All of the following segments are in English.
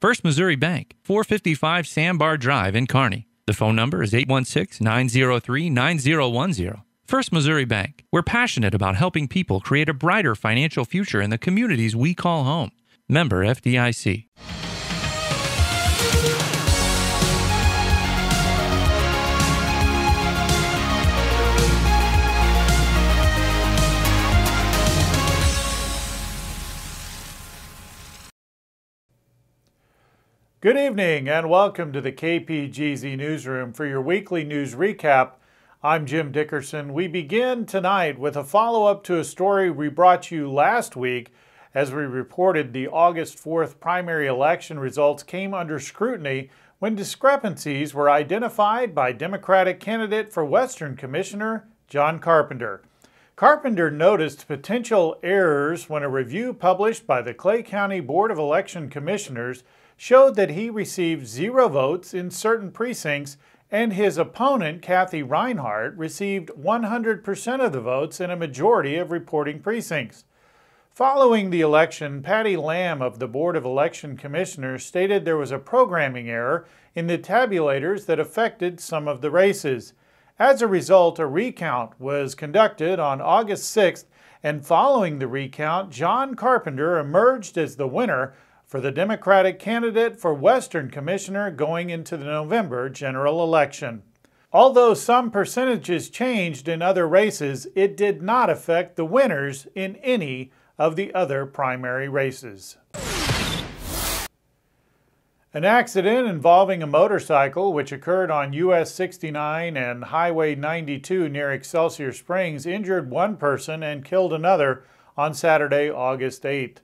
First Missouri Bank, 455 Sandbar Drive in Kearney. The phone number is 816-903-9010. First Missouri Bank. We're passionate about helping people create a brighter financial future in the communities we call home. Member FDIC. Good evening and welcome to the KPGZ Newsroom for your weekly news recap. I'm Jim Dickerson. We begin tonight with a follow-up to a story we brought you last week as we reported the August 4th primary election results came under scrutiny when discrepancies were identified by Democratic candidate for Western Commissioner John Carpenter. Carpenter noticed potential errors when a review published by the Clay County Board of Election Commissioners showed that he received 0 votes in certain precincts and his opponent, Kathy Reinhardt, received 100% of the votes in a majority of reporting precincts. Following the election, Patty Lamb of the Board of Election Commissioners stated there was a programming error in the tabulators that affected some of the races. As a result, a recount was conducted on August 6th, and following the recount, John Carpenter emerged as the winner for the Democratic candidate for Western Commissioner going into the November general election. Although some percentages changed in other races, it did not affect the winners in any of the other primary races. An accident involving a motorcycle, which occurred on US 69 and Highway 92 near Excelsior Springs, injured one person and killed another on Saturday, August 8th.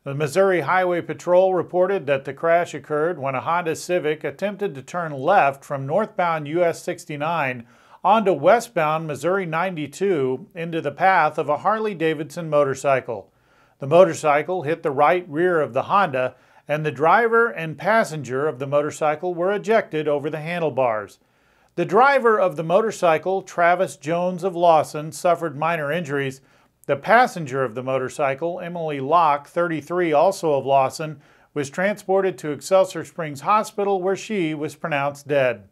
The Missouri Highway Patrol reported that the crash occurred when a Honda Civic attempted to turn left from northbound US 69 onto westbound Missouri 92 into the path of a Harley-Davidson motorcycle. The motorcycle hit the right rear of the Honda, and the driver and passenger of the motorcycle were ejected over the handlebars. The driver of the motorcycle, Travis Jones of Lawson, suffered minor injuries. The passenger of the motorcycle, Emily Locke, 33, also of Lawson, was transported to Excelsior Springs Hospital where she was pronounced dead.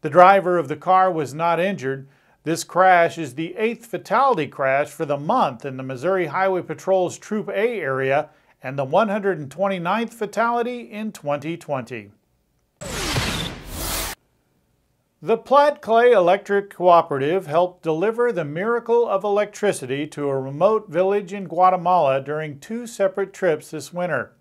The driver of the car was not injured. This crash is the 8th fatality crash for the month in the Missouri Highway Patrol's Troop A area and the 129th fatality in 2020. The Platte Clay Electric Cooperative helped deliver the miracle of electricity to a remote village in Guatemala during 2 separate trips this winter.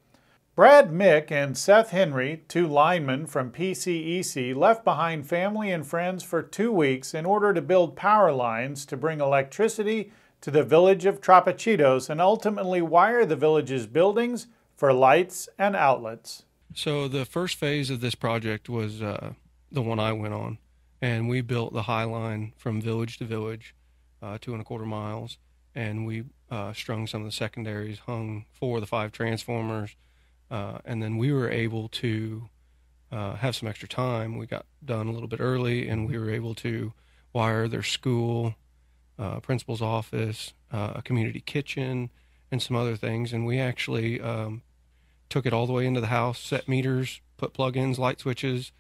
Brad Mick and Seth Henry, 2 linemen from PCEC, left behind family and friends for 2 weeks in order to build power lines to bring electricity to the village of Trapachitos and ultimately wire the village's buildings for lights and outlets. So the first phase of this project was the one I went on. And we built the high line from village to village, 2¼ miles, and we strung some of the secondaries, hung 4 of the 5 transformers, and then we were able to have some extra time. We got done a little bit early, and we were able to wire their school, principal's office, a community kitchen, and some other things. And we actually took it all the way into the house, set meters, put plug-ins, light switches,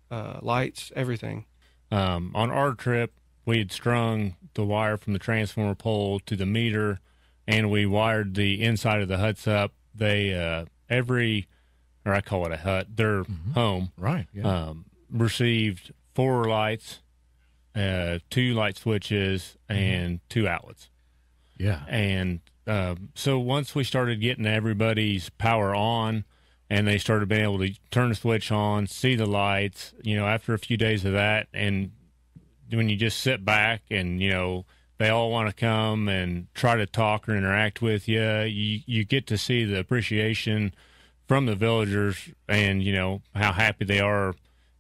lights, everything. On our trip, we had strung the wire from the transformer pole to the meter, and we wired the inside of the huts up. They, or I call it a hut, their home, right? Yeah. Received 4 lights, 2 light switches, and 2 outlets. Yeah. And so once we started getting everybody's power on, and they started being able to turn the switch on, see the lights, after a few days of that, and when you just sit back and, they all want to come and try to talk or interact with you, you get to see the appreciation from the villagers and, how happy they are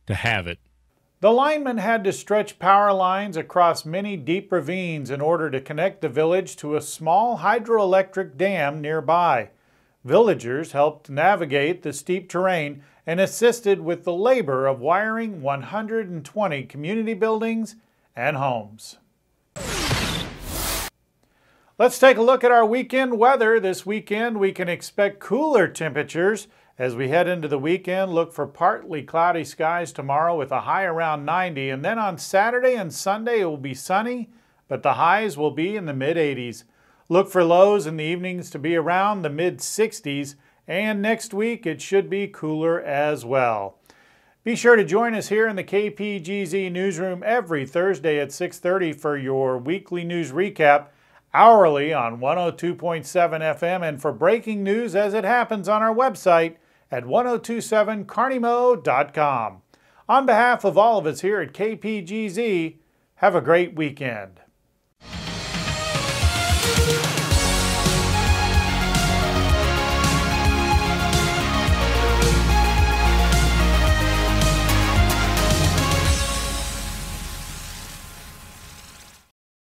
to have it. The linemen had to stretch power lines across many deep ravines in order to connect the village to a small hydroelectric dam nearby. Villagers helped navigate the steep terrain and assisted with the labor of wiring 120 community buildings and homes. Let's take a look at our weekend weather. This weekend we can expect cooler temperatures As we head into the weekend, look for partly cloudy skies tomorrow with a high around 90, and then on Saturday and Sunday it will be sunny, but the highs will be in the mid-80s. Look for lows in the evenings to be around the mid-60s, and next week it should be cooler as well. Be sure to join us here in the KPGZ newsroom every Thursday at 6:30 for your weekly news recap, hourly on 102.7 FM, and for breaking news as it happens on our website at 1027carnimo.com. On behalf of all of us here at KPGZ, have a great weekend.